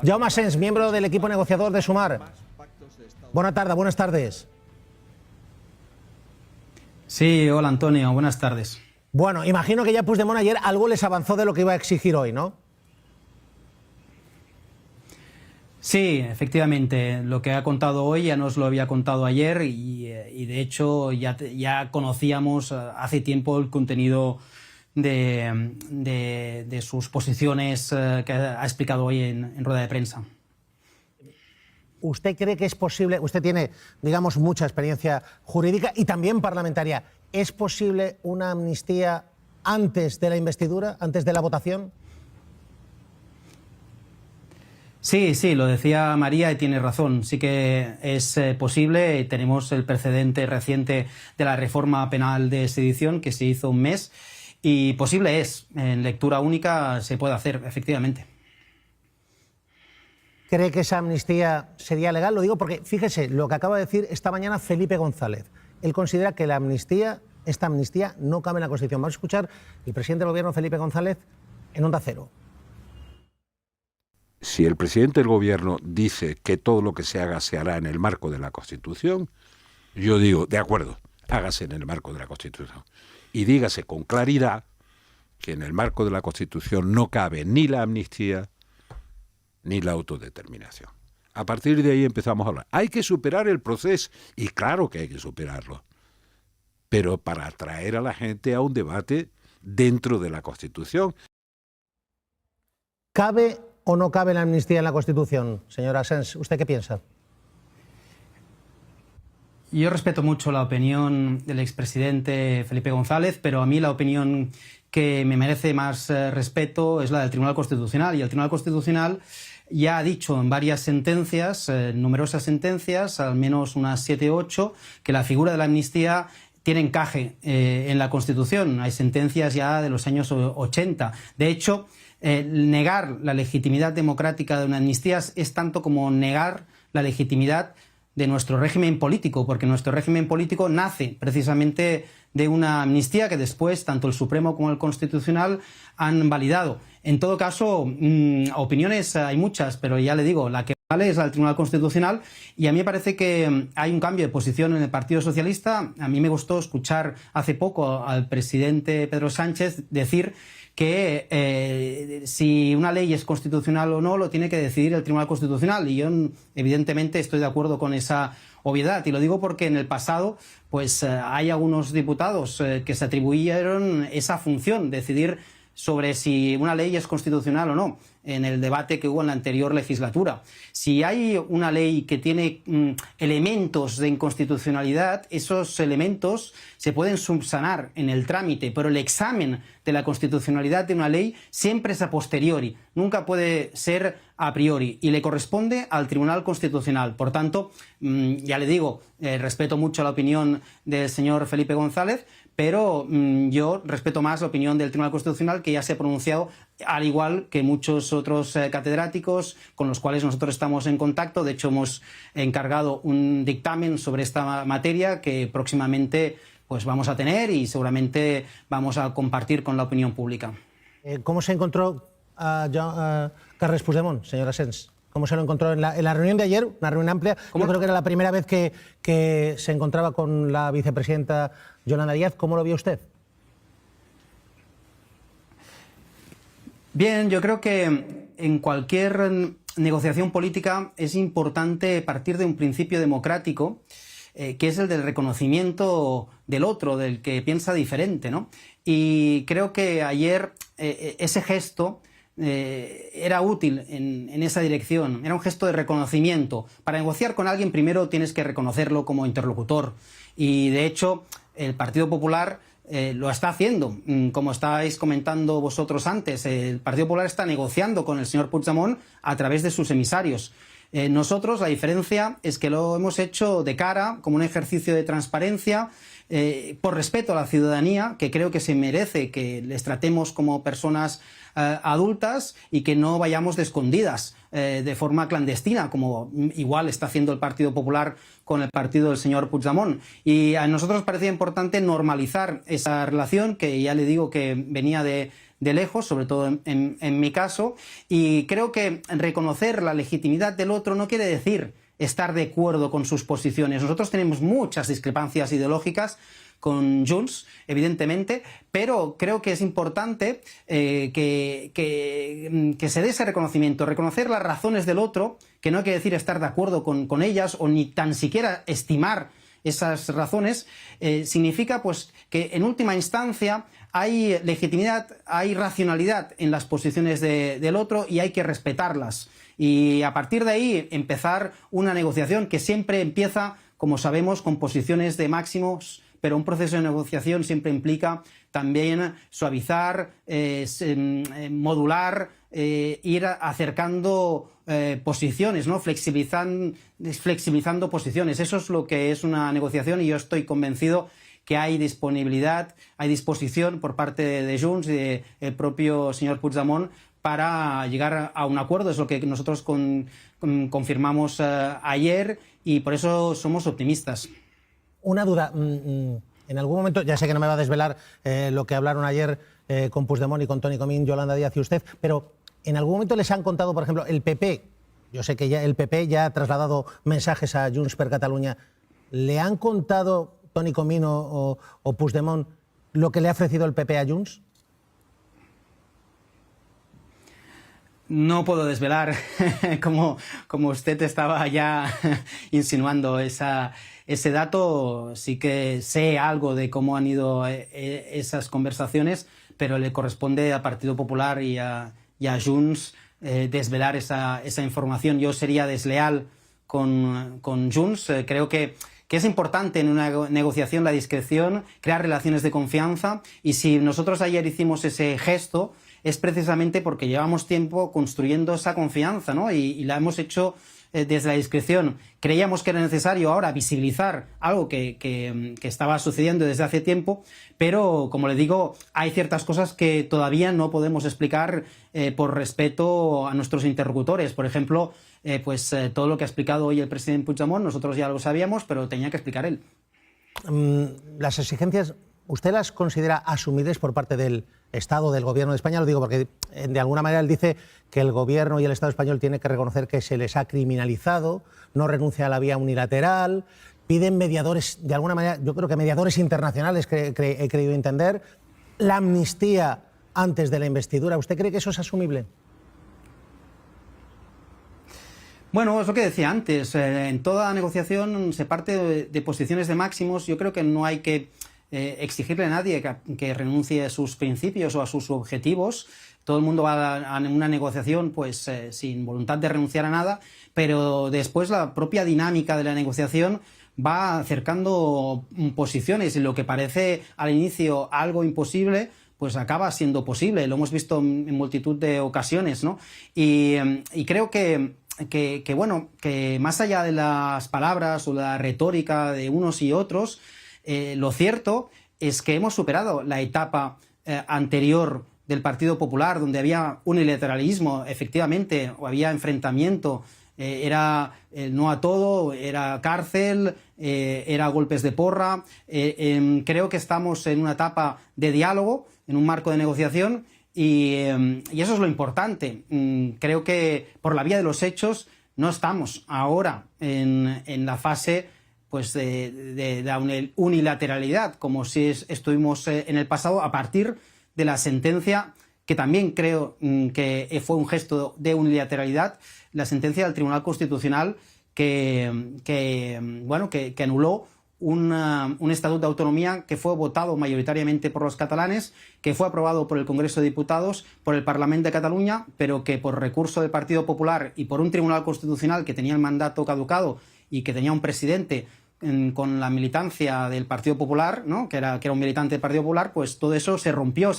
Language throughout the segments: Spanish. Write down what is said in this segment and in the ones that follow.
Jaume Asens, miembro del equipo negociador de Sumar. Buenas tardes. Sí, hola Antonio, buenas tardes. Bueno, imagino que ya Puigdemont ayer algo les avanzó de lo que iba a exigir hoy, ¿no? Sí, efectivamente, lo que ha contado hoy ya nos lo había contado ayer y de hecho ya conocíamos hace tiempo el contenido de sus posiciones que ha explicado hoy en rueda de prensa. ¿Usted cree que es posible, usted tiene, digamos, mucha experiencia jurídica y también parlamentaria, ¿es posible una amnistía antes de la investidura, antes de la votación? Sí, lo decía María y tiene razón. Sí que es posible. Tenemos el precedente reciente de la reforma penal de sedición que se hizo un mes y posible es. En lectura única se puede hacer, efectivamente. ¿Cree que esa amnistía sería legal? Lo digo porque, fíjese, lo que acaba de decir esta mañana Felipe González. Él considera que esta amnistía no cabe en la Constitución. Vamos a escuchar el presidente del Gobierno, Felipe González, en Onda Cero. Si el presidente del Gobierno dice que todo lo que se haga se hará en el marco de la Constitución, yo digo, de acuerdo, hágase en el marco de la Constitución. Y dígase con claridad que en el marco de la Constitución no cabe ni la amnistía ni la autodeterminación. A partir de ahí empezamos a hablar. Hay que superar el proceso, y claro que hay que superarlo, pero para atraer a la gente a un debate dentro de la Constitución. ¿Cabe o no cabe la amnistía en la Constitución, señor Asens? ¿Usted qué piensa? Yo respeto mucho la opinión del expresidente Felipe González, pero a mí la opinión que me merece más respeto es la del Tribunal Constitucional. Y el Tribunal Constitucional ya ha dicho en varias sentencias, numerosas sentencias, al menos unas 7 o 8, que la figura de la amnistía tiene encaje en la Constitución. Hay sentencias ya de los años 80. De hecho, negar la legitimidad democrática de una amnistía es tanto como negar la legitimidad de nuestro régimen político, porque nuestro régimen político nace precisamente de una amnistía que después tanto el Supremo como el Constitucional han validado. En todo caso, opiniones hay muchas, pero ya le digo, la que vale es la del Tribunal Constitucional, y a mí me parece que hay un cambio de posición en el Partido Socialista. A mí me gustó escuchar hace poco al presidente Pedro Sánchez decir que si una ley es constitucional o no lo tiene que decidir el Tribunal Constitucional, y yo evidentemente estoy de acuerdo con esa obviedad, y lo digo porque en el pasado pues hay algunos diputados que se atribuyeron esa función, decidir sobre si una ley es constitucional o no, en el debate que hubo en la anterior legislatura. Si hay una ley que tiene elementos de inconstitucionalidad, esos elementos se pueden subsanar en el trámite, pero el examen de la constitucionalidad de una ley siempre es a posteriori, nunca puede ser a priori, y le corresponde al Tribunal Constitucional. Por tanto, ya le digo, respeto mucho la opinión del señor Felipe González, pero yo respeto más la opinión del Tribunal Constitucional, que ya se ha pronunciado, al igual que muchos otros catedráticos con los cuales nosotros estamos en contacto. De hecho, hemos encargado un dictamen sobre esta materia que próximamente pues vamos a tener y seguramente vamos a compartir con la opinión pública. ¿Cómo se encontró Carles Puigdemont, señor Asens? ¿Cómo se lo encontró en la reunión de ayer? Una reunión amplia. Yo creo que era la primera vez que se encontraba con la vicepresidenta Yolanda Díaz. ¿Cómo lo vio usted? Bien, yo creo que en cualquier negociación política es importante partir de un principio democrático, que es el del reconocimiento del otro, del que piensa diferente, ¿no? Y creo que ayer ese gesto era útil en esa dirección. Era un gesto de reconocimiento. Para negociar con alguien primero tienes que reconocerlo como interlocutor, y de hecho el Partido Popular lo está haciendo. Como estáis comentando vosotros antes, el Partido Popular está negociando con el señor Puigdemont a través de sus emisarios. Nosotros, la diferencia es que lo hemos hecho de cara, como un ejercicio de transparencia, por respeto a la ciudadanía, que creo que se merece que les tratemos como personas adultas y que no vayamos de escondidas, de forma clandestina, como igual está haciendo el Partido Popular con el partido del señor Puigdemont. Y a nosotros nos parecía importante normalizar esa relación, que ya le digo que venía de de lejos, sobre todo en mi caso, y creo que reconocer la legitimidad del otro no quiere decir estar de acuerdo con sus posiciones. Nosotros tenemos muchas discrepancias ideológicas con Junts, evidentemente, pero creo que es importante que se dé ese reconocimiento, reconocer las razones del otro, que no quiere decir estar de acuerdo con ellas o ni tan siquiera estimar esas razones, significa pues que en última instancia hay legitimidad, hay racionalidad en las posiciones del otro y hay que respetarlas. Y a partir de ahí empezar una negociación que siempre empieza, como sabemos, con posiciones de máximos, pero un proceso de negociación siempre implica también suavizar, modular, ir acercando posiciones, ¿no? Flexibilizando posiciones. Eso es lo que es una negociación y yo estoy convencido que hay disponibilidad, hay disposición por parte de Junts y del propio señor Puigdemont para llegar a un acuerdo. Es lo que nosotros confirmamos ayer y por eso somos optimistas. Una duda. En algún momento, ya sé que no me va a desvelar lo que hablaron ayer con Puigdemont y con Toni Comín, Yolanda Díaz y usted, pero ¿en algún momento les han contado, por ejemplo, el PP? Yo sé que ya el PP ya ha trasladado mensajes a Junts per Catalunya. ¿Le han contado Toni Comín o Puigdemont lo que le ha ofrecido el PP a Junts? No puedo desvelar, como usted estaba ya insinuando ese dato. Sí que sé algo de cómo han ido esas conversaciones, pero le corresponde al Partido Popular y a Junts desvelar esa información. Yo sería desleal con Junts. Creo que es importante en una negociación la discreción, crear relaciones de confianza, y si nosotros ayer hicimos ese gesto es precisamente porque llevamos tiempo construyendo esa confianza, ¿no? Y la hemos hecho desde la discreción. Creíamos que era necesario ahora visibilizar algo que estaba sucediendo desde hace tiempo, pero, como le digo, hay ciertas cosas que todavía no podemos explicar por respeto a nuestros interlocutores. Por ejemplo, todo lo que ha explicado hoy el presidente Puigdemont, nosotros ya lo sabíamos, pero tenía que explicar él. Las exigencias, ¿usted las considera asumibles por parte del Estado, del Gobierno de España? Lo digo porque de alguna manera él dice que el Gobierno y el Estado español tienen que reconocer que se les ha criminalizado, no renuncia a la vía unilateral, piden mediadores, de alguna manera, yo creo que mediadores internacionales, he creído entender, la amnistía antes de la investidura. ¿Usted cree que eso es asumible? Bueno, es lo que decía antes, en toda negociación se parte de posiciones de máximos. Yo creo que no hay que exigirle a nadie que renuncie a sus principios o a sus objetivos. Todo el mundo va a una negociación sin voluntad de renunciar a nada, pero después la propia dinámica de la negociación va acercando posiciones y lo que parece al inicio algo imposible pues acaba siendo posible. Lo hemos visto en multitud de ocasiones, ¿no? Y creo que más allá de las palabras o la retórica de unos y otros, lo cierto es que hemos superado la etapa anterior del Partido Popular, donde había unilateralismo, efectivamente, o había enfrentamiento, era no a todo, era cárcel, era golpes de porra. Creo que estamos en una etapa de diálogo, en un marco de negociación, y eso es lo importante. Creo que por la vía de los hechos no estamos ahora en la fase de la unilateralidad, como si estuvimos en el pasado, a partir de la sentencia, que también creo que fue un gesto de unilateralidad, la sentencia del Tribunal Constitucional que anuló un estatuto de autonomía que fue votado mayoritariamente por los catalanes, que fue aprobado por el Congreso de Diputados, por el Parlamento de Cataluña, pero que por recurso del Partido Popular y por un Tribunal Constitucional que tenía el mandato caducado y que tenía un presidente con la militancia del Partido Popular, ¿no? que era un militante del Partido Popular, pues todo eso se rompió,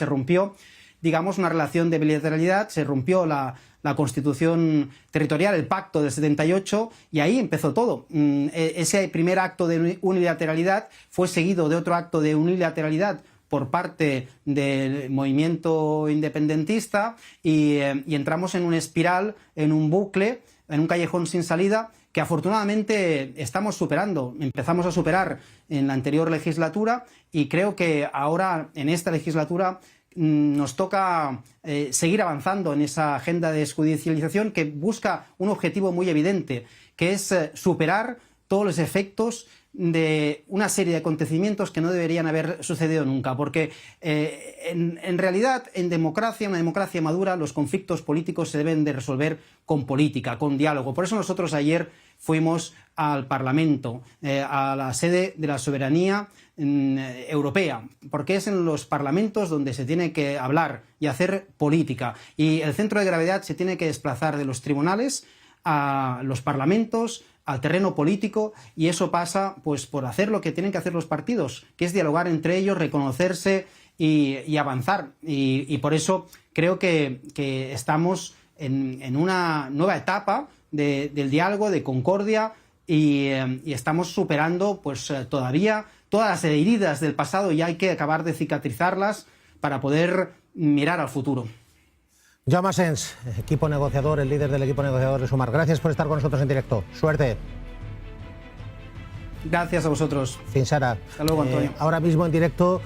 digamos, una relación de bilateralidad, se rompió la Constitución territorial, el Pacto del 78, y ahí empezó todo. Ese primer acto de unilateralidad fue seguido de otro acto de unilateralidad por parte del movimiento independentista y entramos en una espiral, en un bucle, en un callejón sin salida, que afortunadamente estamos superando. Empezamos a superar en la anterior legislatura y creo que ahora, en esta legislatura, nos toca seguir avanzando en esa agenda de desjudicialización que busca un objetivo muy evidente, que es superar todos los efectos de una serie de acontecimientos que no deberían haber sucedido nunca, porque en realidad en democracia, una democracia madura, los conflictos políticos se deben de resolver con política, con diálogo. Por eso nosotros ayer fuimos al Parlamento, a la sede de la soberanía europea, porque es en los parlamentos donde se tiene que hablar y hacer política, y el centro de gravedad se tiene que desplazar de los tribunales a los parlamentos, al terreno político, y eso pasa pues por hacer lo que tienen que hacer los partidos, que es dialogar entre ellos, reconocerse y avanzar. Y por eso creo que estamos en una nueva etapa del diálogo, de concordia, y estamos superando pues todavía todas las heridas del pasado, y hay que acabar de cicatrizarlas para poder mirar al futuro. Jaume Asens, equipo negociador, el líder del equipo negociador de Sumar. Gracias por estar con nosotros en directo. Suerte. Gracias a vosotros. Fins ara. Hasta luego, Antonio. Ahora mismo en directo,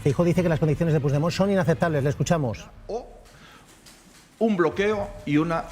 Feijóo dice que las condiciones de Puigdemont son inaceptables. Le escuchamos. O un bloqueo y una